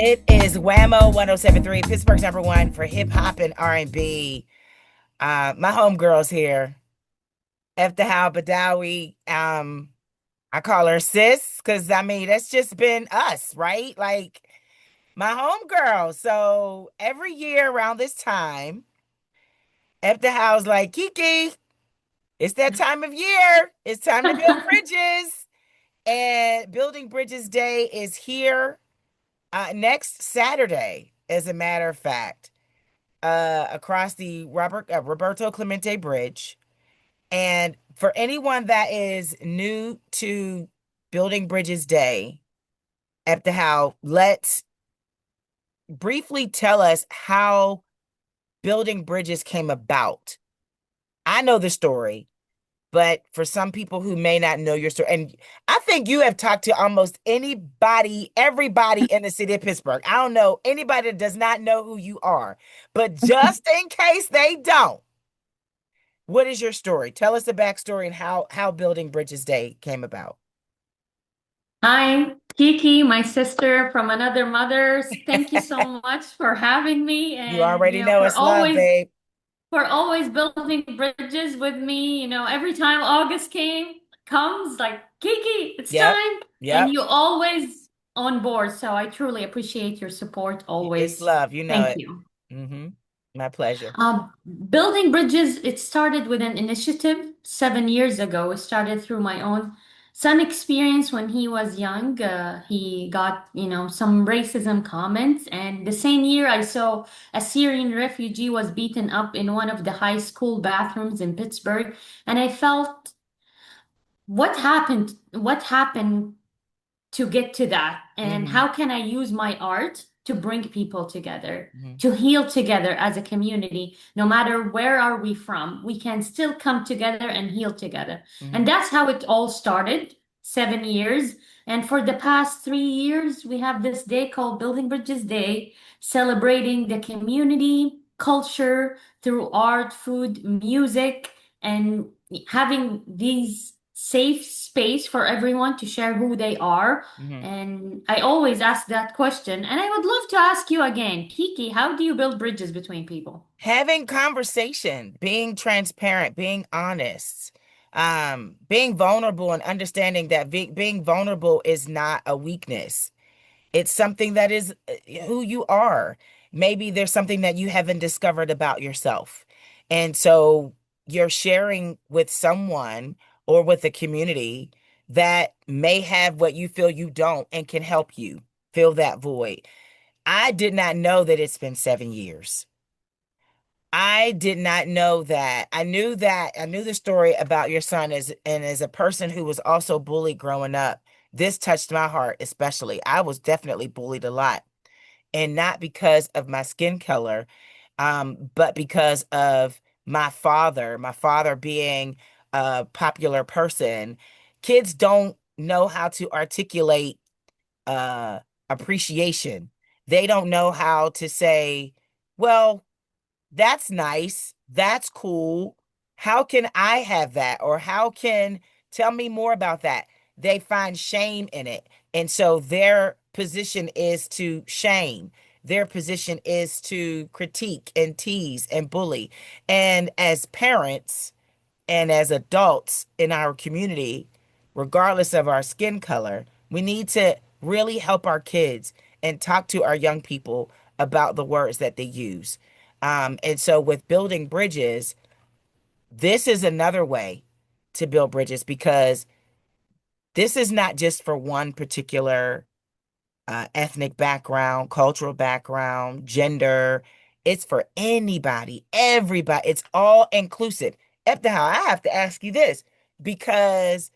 It is Whammo 1073, Pittsburgh's number one for hip hop and R&B. My homegirl's here, Ebtehal Badawi. I call her sis because I mean that's just been us, right? Like my homegirl. So every year around this time, Ebtehal's like, Kiki, it's that time of year. It's time to build bridges. And Building Bridges Day is here next Saturday, as a matter of fact. Across the Roberto Clemente Bridge. And for anyone that is new to Building Bridges Day, Ebtehal, let's briefly tell us how Building Bridges came about. I know the story, but for some people who may not know your story, and I think you have talked to almost anybody, everybody in the city of Pittsburgh. I don't know anybody that does not know who you are, but just in case they don't, what is your story? Tell us the backstory and how Building Bridges Day came about. Hi, Kiki, my sister from another mother. Thank you so much for having me You and already know it's love, babe. for always building bridges with me. Every time August comes like Kiki, it's Yep. time. And Yep. you always on board. So I truly appreciate your support It's always. love. You know Thank it. you. Mm-hmm. My pleasure. Um, Building bridges, it started with an initiative 7 years ago. It started through my own son experience when he was young. He got, some racism comments. And the same year, I saw a Syrian refugee was beaten up in one of the high school bathrooms in Pittsburgh. And I felt, What happened to get to that? And Mm-hmm. how can I use my art to bring people together, Mm-hmm. to heal together as a community? No matter where are we from, we can still come together and heal together. Mm-hmm. And that's how it all started, 7 years. And for the past 3 years, we have this day called Building Bridges Day, celebrating the community, culture through art, food, music, and having these safe space for everyone to share who they are. Mm-hmm. And I always ask that question. And I would love to ask you again, Kiki, how do you build bridges between people? Having conversation, being transparent, being honest, being vulnerable, and understanding that being vulnerable is not a weakness. It's something that is who you are. Maybe there's something that you haven't discovered about yourself. And so you're sharing with someone or with a community that may have what you feel you don't and can help you fill that void. I did not know that it's been 7 years. I did not know that. I knew the story about your son as a person who was also bullied growing up. This touched my heart especially. I was definitely bullied a lot, and not because of my skin color, but because of my father being a popular person. Kids don't know how to articulate uh appreciation. They don't know how to say, well, that's nice. That's cool. How can I have that? Or how can tell me more about that? They find shame in it. And so their position is to shame. Their position is to critique and tease and bully. And as parents and as adults in our community, regardless of our skin color, we need to really help our kids and talk to our young people about the words that they use. And so, with building bridges, this is another way to build bridges because this is not just for one particular ethnic background, cultural background, gender. It's for anybody, everybody. It's all inclusive. Ebtehal, I have to ask you this because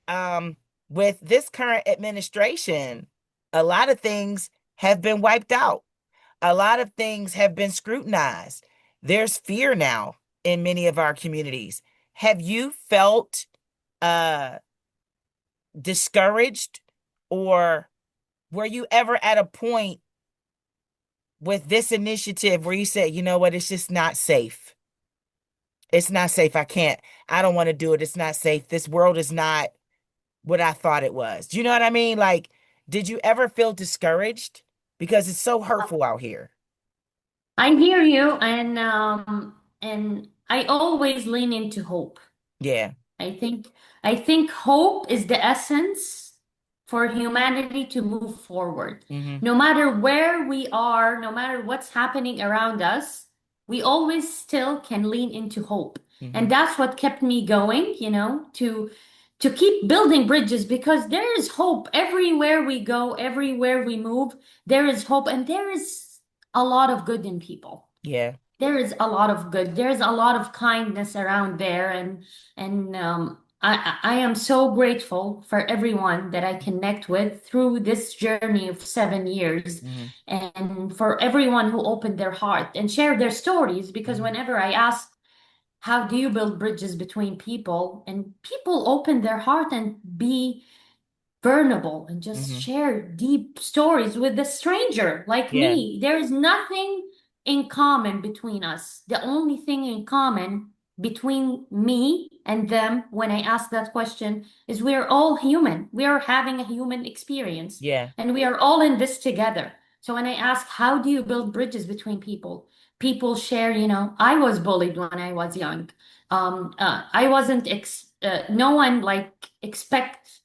um, with this current administration, a lot of things have been wiped out. A lot of things have been scrutinized. There's fear now in many of our communities. Have you felt uh, discouraged, or were you ever at a point with this initiative where you said, you know what, it's just not safe? It's not safe. I don't want to do it. It's not safe. This world is not what I thought it was. Do you know what I mean? Like, did you ever feel discouraged? because it's so hurtful out here. I hear you, and I always lean into hope. Yeah. I think I think hope is the essence for humanity to move forward. Mm-hmm. No matter where we are, no matter what's happening around us, we always still can lean into hope. Mm-hmm. And that's what kept me going, to keep building bridges because there is hope everywhere we go, everywhere we move. There is hope and there is a lot of good in people. Yeah. There is a lot of good. There's a lot of kindness around there, and I am so grateful for everyone that I connect with through this journey of 7 years, Mm-hmm. and for everyone who opened their heart and shared their stories. Because Mm-hmm. whenever I ask, how do you build bridges between people, and people open their heart and be vulnerable and just Mm-hmm. share deep stories with a stranger like Yeah. me. There is nothing in common between us. The only thing in common between me and them when I ask that question is we are all human. We are having a human experience Yeah. and we are all in this together. So when I ask, how do you build bridges between people? People share, I was bullied when I was young. I wasn't, no one like accept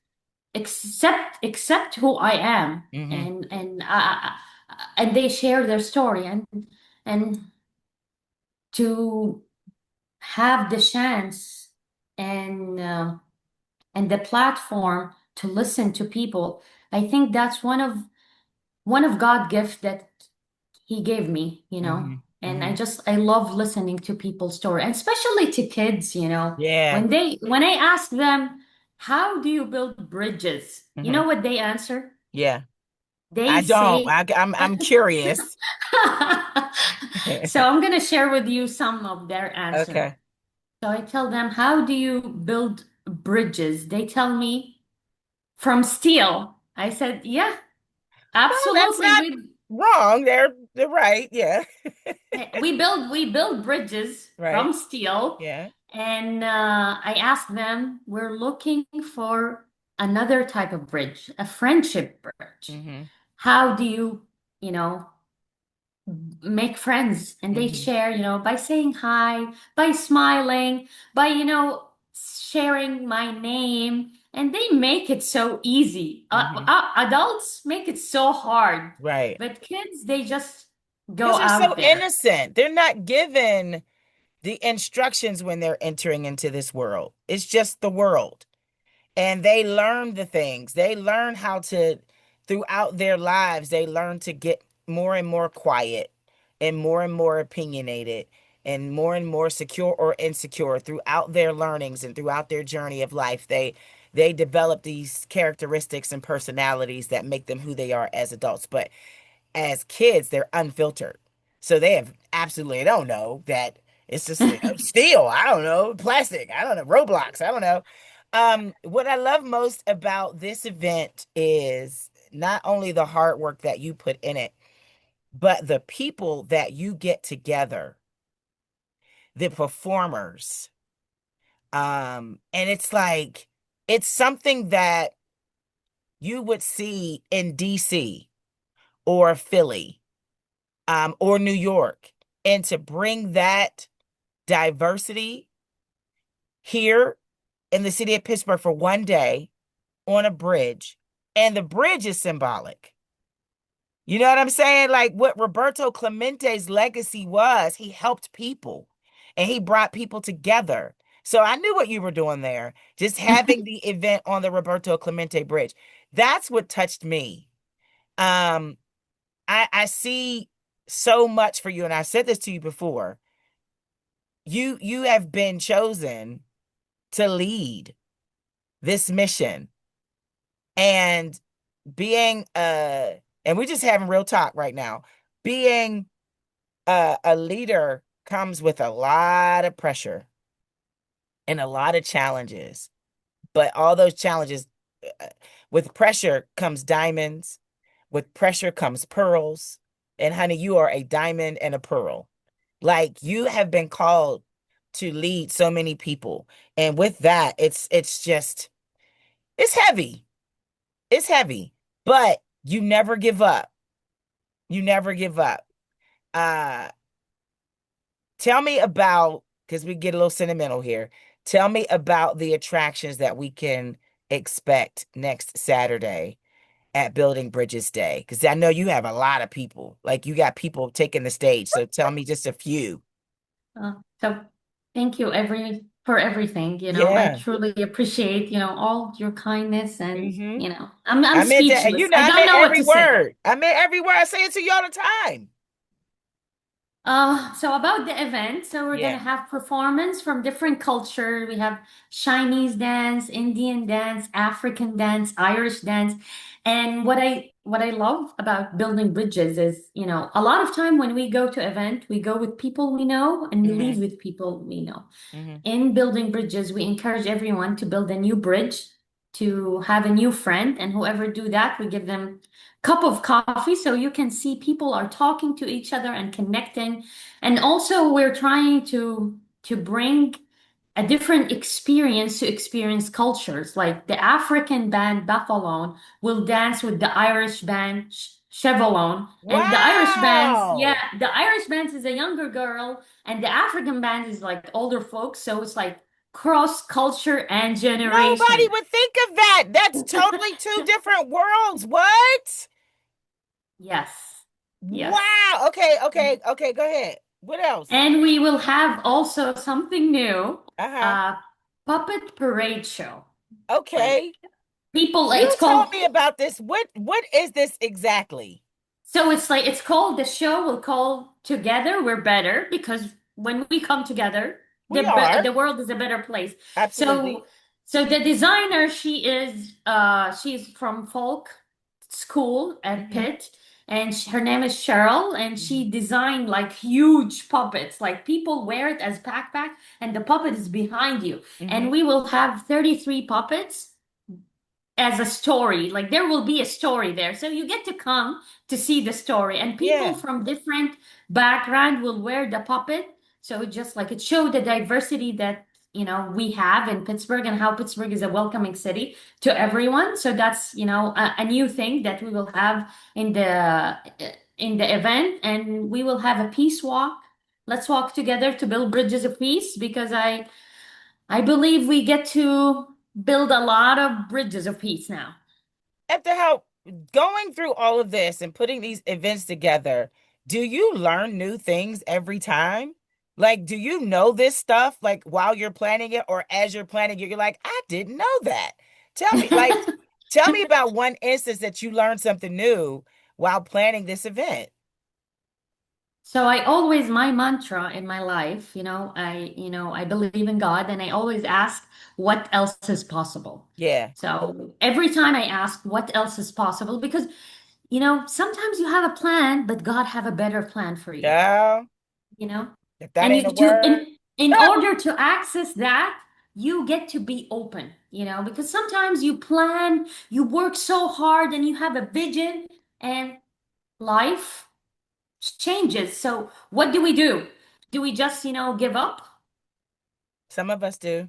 who I am, Mm-hmm. and they share their story, and to have the chance and the platform to listen to people. I think that's one of God gift that he gave me, Mm-hmm. and Mm-hmm. I love listening to people's story, and especially to kids, Yeah. when I ask them, how do you build bridges? You Mm-hmm. know what they answer? Yeah. They I don't. say, I'm curious. so I'm gonna share with you some of their answer. Okay. So I tell them, how do you build bridges? They tell me from steel. I said, yeah, Well, that's absolutely. not wrong. They're right. Yeah. We build bridges Right. from steel, Yeah. and I asked them, we're looking for another type of bridge, a friendship bridge. Mm-hmm. How do you know, make friends? And they Mm-hmm. share, by saying hi, by smiling, by, sharing my name. And they make it so easy. Mm-hmm. Adults make it so hard, Right. but kids, they just go Because they're so out there. innocent. They're not given the instructions when they're entering into this world. It's just the world. And they learn the things. They learn how to, throughout their lives, they learn to get more and more quiet and more opinionated and more secure or insecure throughout their learnings and throughout their journey of life. They develop these characteristics and personalities that make them who they are as adults. But as kids, they're unfiltered. So they have absolutely they don't know that it's just steel. I don't know, plastic. I don't know, Roblox. I don't know. What I love most about this event is not only the hard work that you put in it, but the people that you get together, the performers. And it's like it's something that you would see in DC or Philly or New York. And to bring that diversity here in the city of Pittsburgh for one day on a bridge, and the bridge is symbolic. You know what I'm saying? Like what Roberto Clemente's legacy was, he helped people and he brought people together. So I knew what you were doing there, just having the event on the Roberto Clemente Bridge. That's what touched me. Um, I see so much for you, and I said this to you before. You have been chosen to lead this mission, and being and we're just having real talk right now. Being a leader comes with a lot of pressure and a lot of challenges, but all those challenges, uh, with pressure comes diamonds, with pressure comes pearls, and honey, you are a diamond and a pearl. Like you have been called to lead so many people. And with that, it's just it's heavy. It's heavy. But you never give up. You never give up. Uh, Tell me about, because we get a little sentimental here. Tell me about the attractions that we can expect next Saturday at Building Bridges Day. Because I know you have a lot of people. Like you got people taking the stage. So tell me just a few. So thank you for everything. I Yeah. truly appreciate, all your kindness and, Mm-hmm. I'm I meant that, speechless. I I don't meant know what every to say. word. I meant every word. I say it to you all the time. So about the event, so we're gonna Yeah. have performance from different culture. We have Chinese dance, Indian dance, African dance, Irish dance. And what I love about building bridges is, a lot of time when we go to event, we go with people we know and we Mm-hmm. leave with people we know. Mm-hmm. In building bridges, we encourage everyone to build a new bridge, to have a new friend, and whoever do that, we give them cup of coffee so you can see people are talking to each other and connecting. And also we're trying to bring a different experience to experience cultures. Like the African band Buffalone will dance with the Irish band Chevalon. And the Irish bands, yeah, Wow. the Irish bands is a younger girl, and the African band is like older folks. So it's like cross culture and Nobody generation. would think of that. That's totally two different worlds. What? Yes, yes. Wow. Okay, okay, okay. Go ahead. What else? And we will have also something new, Uh-huh. a puppet parade show. Like Okay. people, You it's told called. me about this. What is this exactly? So it's like it's called the show will call Together We're Better because when we come together, We are. the world is a better place. Absolutely. So the designer she's from folk school at Mm-hmm. Pitt, and her name is Cheryl, and Mm-hmm. she designed like huge puppets. Like people wear it as backpack and the puppet is behind you. Mm-hmm. And we will have 33 puppets as a story. Like there will be a story there. So you get to come to see the story. And people Yeah. from different background will wear the puppet. So it just like it showed the diversity that we have in Pittsburgh and how Pittsburgh is a welcoming city to everyone. So that's a new thing that we will have in the event, and we will have a peace walk. Let's walk together to build bridges of peace because I believe we get to build a lot of bridges of peace now. After how going through all of this and putting these events together, do you learn new things every time? Like, do you know this stuff like while you're planning it or as you're planning it, you're like, I didn't know that. Tell me, like, tell me about one instance that you learned something new while planning this event. So my mantra in my life, I believe in God and I always ask what else is possible. Yeah. So every time I ask what else is possible, because, sometimes you have a plan, but God have a better plan for you, Yeah. you know? If that And ain't you a to word. in order to access that, you get to be open, because sometimes you plan, you work so hard and you have a vision and life changes. So what do we do? Do we just, give up? Some of us do.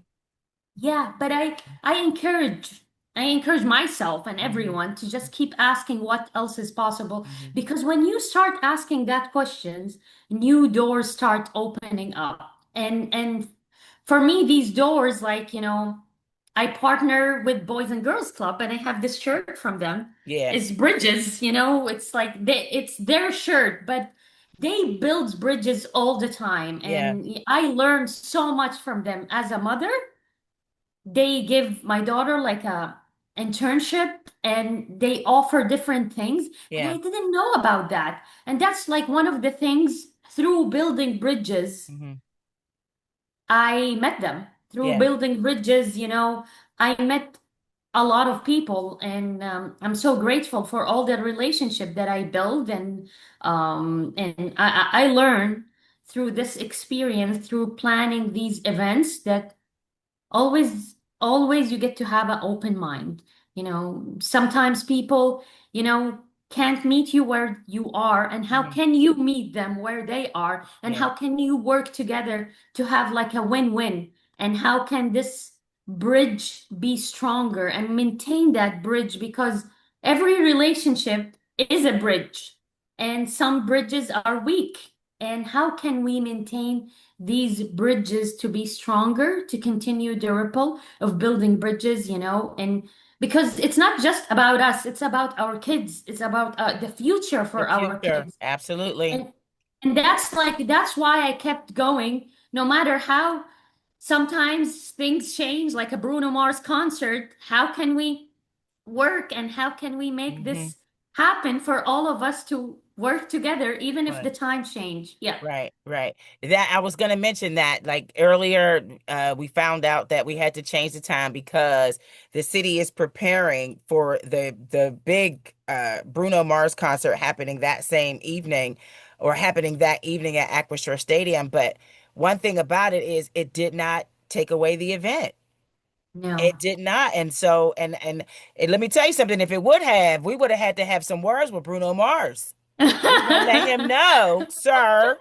Yeah, but I encourage myself and Hmm. everyone to just keep asking what else is possible, Hmm. because when you start asking that questions, new doors start opening up. And for me, these doors, like, I partner with Boys and Girls Club and I have this shirt from them. Yeah. It's bridges, it's like it's their shirt, but they build bridges all the time. Yeah. And I learned so much from them as a mother. They give my daughter like a internship and they offer different things, and Yeah. I didn't know about that. And that's like one of the things through building bridges. Hmm. I met them through Yeah. building bridges. I met a lot of people, and I'm so grateful for all the relationship that I build, and I learned through this experience, through planning these events, that always you get to have an open mind. Sometimes people, can't meet you where you are, and how Hmm. can you meet them where they are, and Yeah. how can you work together to have like a win-win, and how can this bridge be stronger and maintain that bridge, because every relationship is a bridge. and some bridges are weak. And how can we maintain these bridges to be stronger, to continue the ripple of building bridges, and because it's not just about us, it's about our kids, it's about the future The for our future. kids. Absolutely. And that's why I kept going, no matter how sometimes things change, like a Bruno Mars concert. How can we work and how can we make Hmm. this happen for all of us to work together, even if the Right. times change? Yeah. Right, right. That I was going to mention that like earlier, we found out that we had to change the time because the city is preparing for the big Bruno Mars concert happening that same evening, or happening that evening at Aquashore Stadium. But one thing about it is it did not take away the event. No. It did not. And so, and let me tell you something, if it would have, we would have had to have some words with Bruno Mars. We were gonna let him know, sir,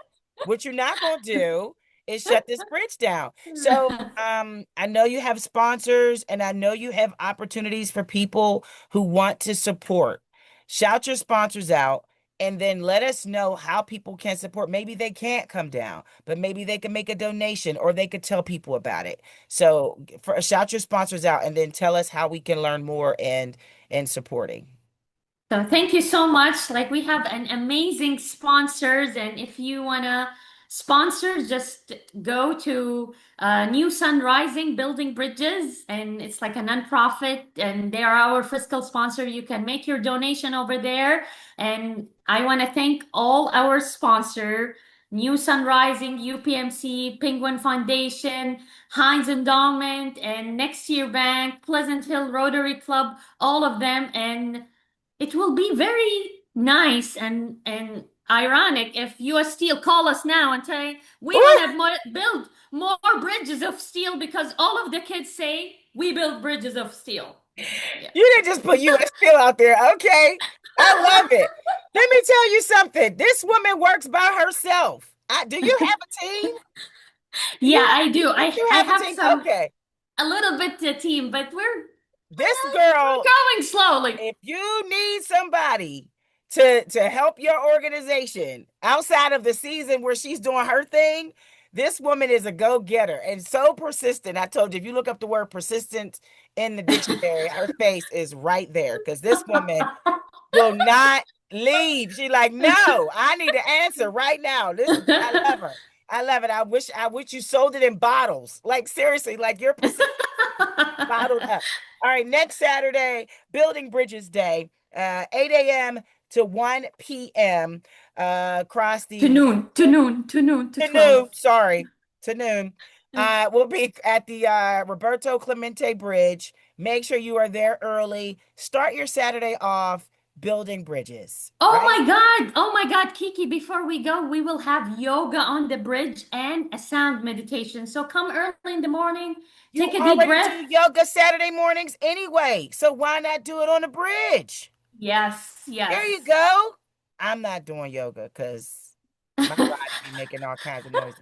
what you're not gonna do is shut this bridge down. So I know you have sponsors and I know you have opportunities for people who want to support. Shout your sponsors out and then let us know how people can support. Maybe they can't come down, but maybe they can make a donation or they could tell people about it. So shout your sponsors out and then tell us how we can learn more and supporting. So thank you so much. Like we have an amazing sponsors, and if you wanna sponsor, just go to New Sun Rising Building Bridges, and it's like a nonprofit, and they are our fiscal sponsor. You can make your donation over there, and I want to thank all our sponsor, New Sun Rising, UPMC, Penguin Foundation, Heinz Endowment, and Next Year Bank, Pleasant Hill Rotary Club, all of them, and it will be very nice and ironic if US Steel call us now and say we want Ooh, to build more bridges of steel because all of the kids say we build bridges of steel. Yeah. you didn't just put US Steel out there. Okay. I love it. Let me tell you something. This woman works by herself. Do you have a team? Yeah, I do. You I have a have team? some Okay. a little bit to team, but This girl, we're going slowly. if you need somebody to help your organization outside of the season where she's doing her thing, this woman is a go-getter and so persistent. I told you, if you look up the word persistent in the dictionary, her face is right there because this woman will not leave. She like, no, I need an answer right now. I love her. I love it. I wish you sold it in bottles. Like seriously, like your persistence bottled up. All right, next Saturday, Building Bridges Day, 8 a.m. to 1 p.m. Across To the noon, to noon, to noon, to to noon, 12. sorry, to noon. We'll be at the Roberto Clemente Bridge. Make sure you are there early. Start your Saturday off building bridges, Oh right? my God. Oh my God, Kiki, before we go, we will have yoga on the bridge and a sound meditation. So come early in the morning, You take a deep already breath. do yoga Saturday mornings anyway, so why not do it on the bridge? Yes, There you yes. go. I'm not doing yoga because my body be making all kinds of noises.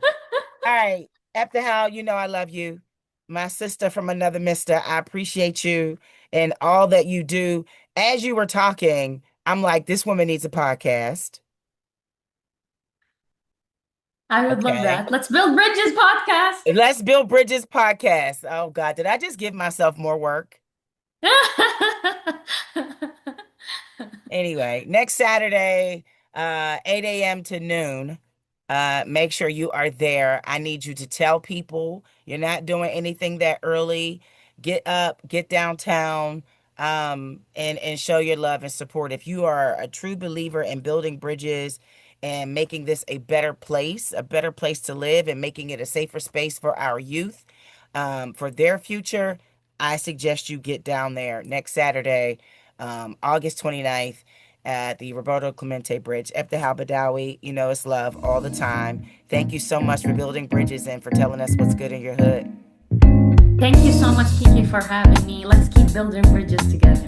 All right. Ebtehal, you know I love you. My sister from another mister. I appreciate you and all that you do. As you were talking, I'm like, this woman needs a podcast. I would love Okay. that. Let's build bridges podcast. Let's Build Bridges podcast. Oh God, did I just give myself more work? Anyway, next Saturday, 8 a.m. to noon. Make sure you are there. I need you to tell people you're not doing anything that early. Get up, get downtown, and show your love and support. If you are a true believer in building bridges and making this a better place to live, and making it a safer space for our youth, for their future, I suggest you get down there next Saturday, August 29th at the Roberto Clemente Bridge. Ebtehal Badawi, you know it's love all the time. Thank you so much for building bridges and for telling us what's good in your hood. Thank you so much, Kiki, for having me. Let's keep building bridges together.